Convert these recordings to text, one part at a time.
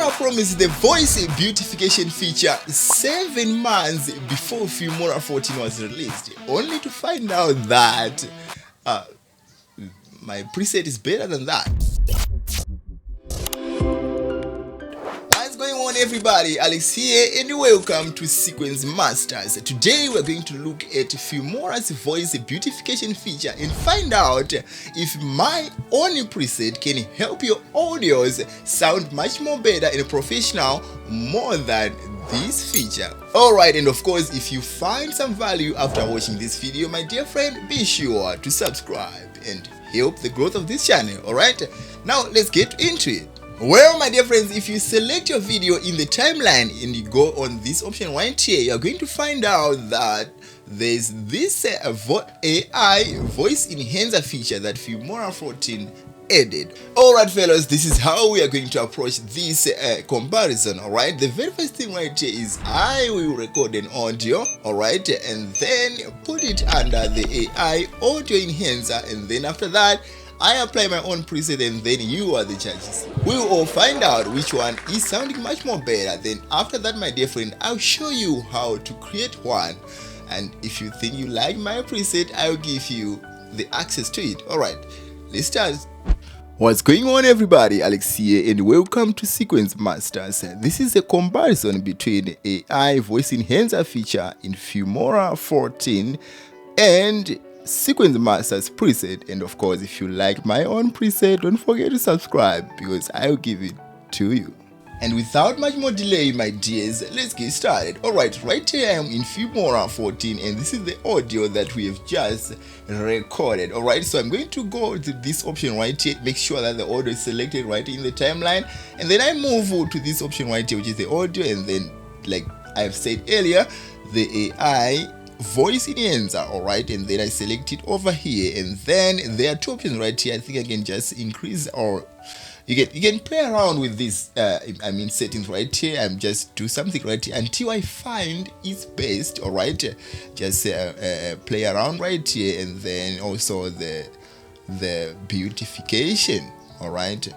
Filmora promised the voice beautification feature 7 months before Filmora 14 was released, only to find out that my preset is better than that. What's going on, everybody? Alex here and welcome to Sequence Masters. Today we're going to look at Filmora's voice beautification feature and find out if my own preset can help your audios sound much more better and professional more than this feature. Alright, and of course, if you find some value after watching this video, my dear friend, be sure to subscribe and help the growth of this channel. Alright, now let's get into it. Well, my dear friends, if you select your video in the timeline and you go on this option right here, you're going to find out that there's this AI voice enhancer feature that Filmora 14 added. Alright fellas, this is how we are going to approach this comparison. Alright, the very first thing right here is I will record an audio, alright, and then put it under the AI audio enhancer, and then after that I apply my own preset, and then you are the judges. We will all find out which one is sounding much more better. Then after that, my dear friend, I'll show you how to create one, and if you think you like my preset, I'll give you the access to it. Alright, let's start. What's going on, everybody? Alex here and welcome to Sequence Masters. This is a comparison between AI voice enhancer feature in Filmora 14 and Sequence Masters preset. And of course, if you like my own preset, don't forget to subscribe because I'll give it to you. And without much more delay, my dears, let's get started. Alright, right here I am in Filmora 14 and this is the audio that we have just recorded. Alright, so I'm going to go to this option right here, make sure that the audio is selected right in the timeline, and then I move to this option right here, which is the audio, and then, like I've said earlier, the AI voice enhancer. Alright, and then I select it over here, and then there are two options right here. I think I can just increase, or you can play around with this settings right here. I'm just do something right here until I find it's best. Alright, just play around right here, and then also the beautification. Alright,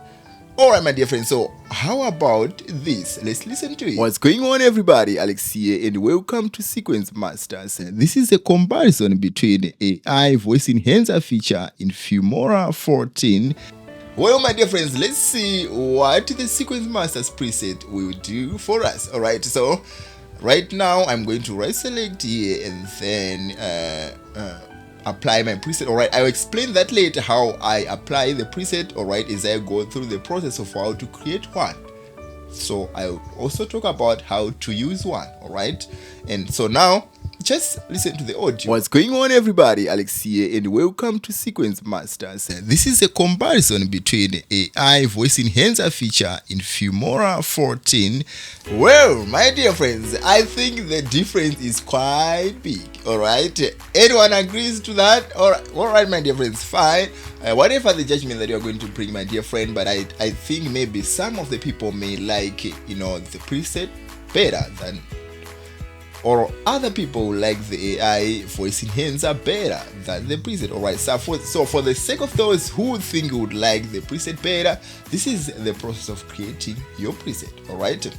my dear friends, so how about this? Let's listen to it. What's going on, everybody? Alex here and welcome to Sequence Masters. This is a comparison between AI voice enhancer feature in Filmora 14. Well, my dear friends, let's see what the Sequence Masters preset will do for us. Alright, so right now I'm going to right select here and then apply my preset. Alright, I'll explain that later, how I apply the preset, alright, as I go through the process of how to create one. So I'll also talk about how to use one. Alright, and so now just listen to the audio. What's going on, everybody? Alex here and welcome to Sequence Masters. This is a comparison between AI voice enhancer feature in Filmora 14. Well, my dear friends, I think the difference is quite big. Alright, anyone agrees to that? Alright, my dear friends, fine. Whatever the judgment that you are going to bring, my dear friend, but I think maybe some of the people may like, the preset better than, or other people like the AI voice enhancer better than the preset. Alright, so for the sake of those who think you would like the preset better, this is the process of creating your preset. Alright,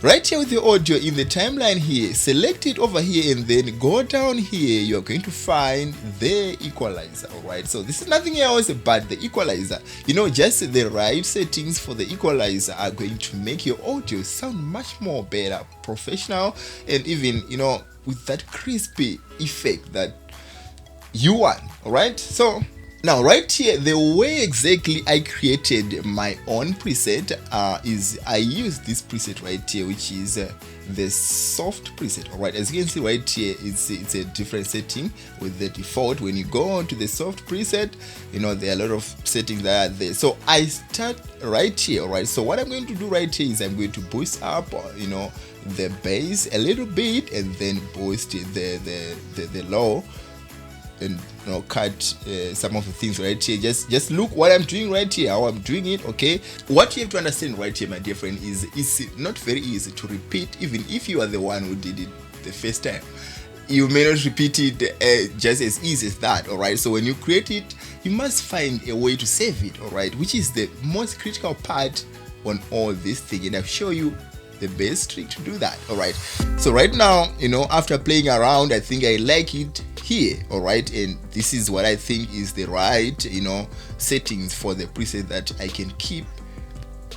right here with the audio in the timeline here, select it over here and then go down here. You're going to find the equalizer. Alright, so this is nothing else but the equalizer. Just the right settings for the equalizer are going to make your audio sound much more better, professional, and even with that crispy effect that you want. Alright, so now right here, the way exactly I created my own preset is I use this preset right here, which is the soft preset. Alright, as you can see right here, it's a different setting with the default. When you go on to the soft preset, there are a lot of settings that are there. So I start right here. Alright, so what I'm going to do right here is I'm going to boost up the bass a little bit, and then boost the low, and cut some of the things right here. Just look what I'm doing right here, how I'm doing it. Okay, what you have to understand right here, my dear friend, is it's not very easy to repeat. Even if you are the one who did it the first time, you may not repeat it just as easy as that. Alright, so when you create it, you must find a way to save it. Alright, which is the most critical part on all this thing, and I'll show you the best trick to do that. All right, so right now, after playing around, I think I like it here. All right, and this is what I think is the right settings for the preset that I can keep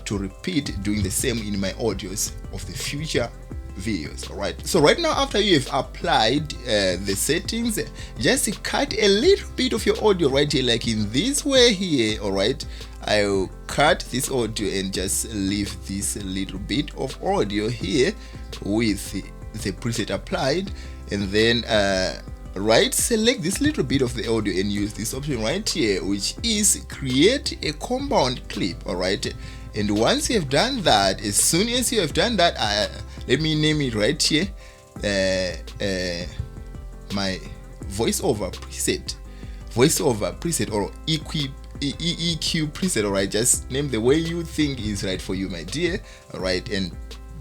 to repeat doing the same in my audios of the future videos. All right, so right now, after you have applied the settings, just cut a little bit of your audio right here, like in this way here. All right, I'll cut this audio and just leave this little bit of audio here with the preset applied, and then right select this little bit of the audio and use this option right here, which is create a compound clip. All right, and once you have done that, as soon as you have done that, let me name it right here, my voiceover preset or EQ preset. All right, just name the way you think is right for you, my dear. All right, and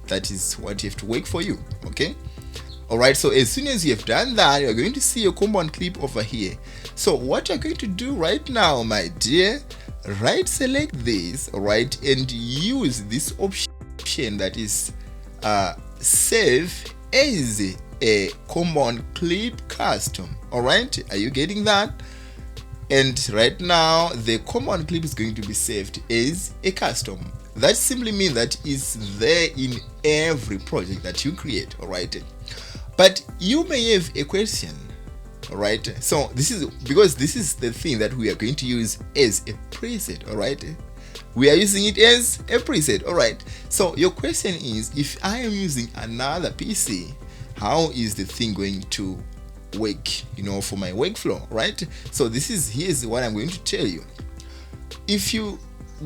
that is what you have to work for you. Okay, all right, so as soon as you have done that, you're going to see your compound clip over here. So what you're going to do right now, my dear, right select this, all right, and use this option that is save as a compound clip custom. All right, are you getting that? And right now the compound clip is going to be saved as a custom. That simply means that it's there in every project that you create. All right, but you may have a question. All right, so this is because this is the thing that we are going to use as a preset. All right, we are using it as a preset. All right, so your question is, if I am using another PC, how is the thing going to work for my workflow? Right, so here's what I'm going to tell you. If you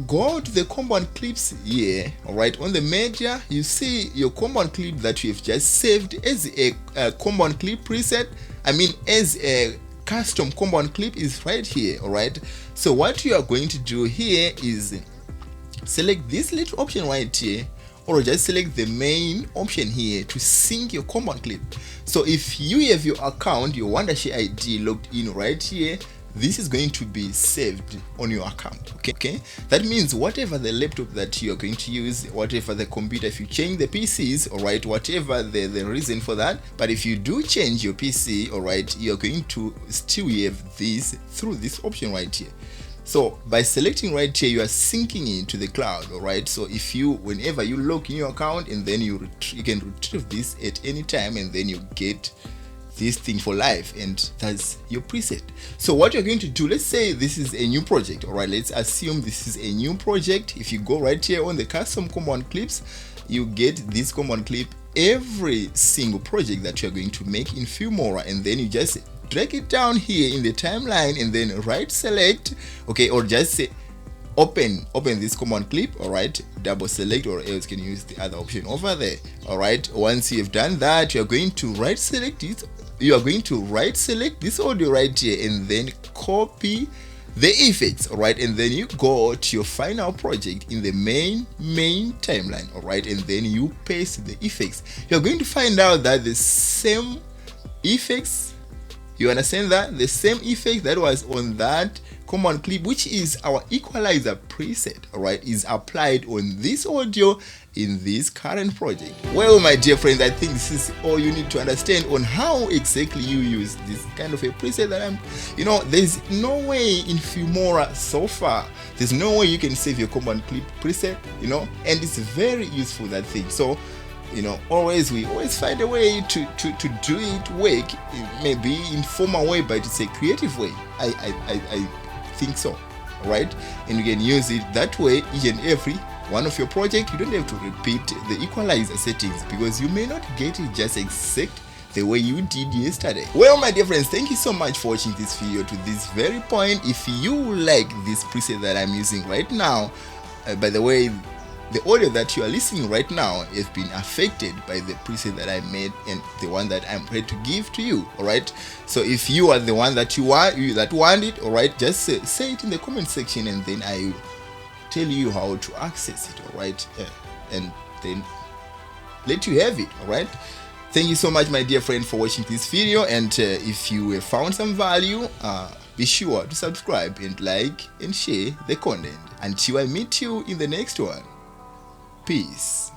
go to the compound clips here, all right, on the media, you see your compound clip that you have just saved as a compound clip preset, as a custom compound clip, is right here. All right, so what you are going to do here is select this little option right here, or just select the main option here to sync your compound clip. So if you have your account, your Wondershare ID logged in right here, this is going to be saved on your account. Okay, that means whatever the laptop that you are going to use, whatever the computer, if you change the PCs, all right, whatever the reason for that, but if you do change your PC, all right, you're going to still have this through this option right here. So by selecting right here, you are syncing it to the cloud. All right, so if whenever you log in your account, and then you can retrieve this at any time, and then you get this thing for life, and that's your preset. So what you're going to do, let's say this is a new project. All right, let's assume this is a new project. If you go right here on the custom compound clips, you get this compound clip every single project that you're going to make in Filmora, and then you just drag it down here in the timeline, and then right select, okay, or just say open this command clip. All right, double select, or else can use the other option over there. All right, once you've done that, you are going to right select it. You are going to right select this audio right here, and then copy the effects. All right, and then you go to your final project in the main timeline. All right, and then you paste the effects. You're going to find out that the same effects, you understand that the same effect that was on that command clip, which is our equalizer preset, all right, is applied on this audio in this current project. Well, my dear friends, I think this is all you need to understand on how exactly you use this kind of a preset that there's no way in Filmora so far, there's no way you can save your command clip preset, and it's very useful, that thing. So we always find a way to do it work, maybe in formal way, but it's a creative way. I think so. All right, and you can use it that way each and every one of your project. You don't have to repeat the equalizer settings, because you may not get it just exact the way you did yesterday. Well, my dear friends, thank you so much for watching this video to this very point. If you like this preset that I'm using right now, by the way, the audio that you are listening right now has been affected by the preset that I made and the one that I'm ready to give to you. All right, so if you are the one that want it, all right, just say it in the comment section, and then I will tell you how to access it. All right, and then let you have it. All right, thank you so much, my dear friend, for watching this video, and if you have found some value, be sure to subscribe and like and share the content. Until I meet you in the next one, Peace.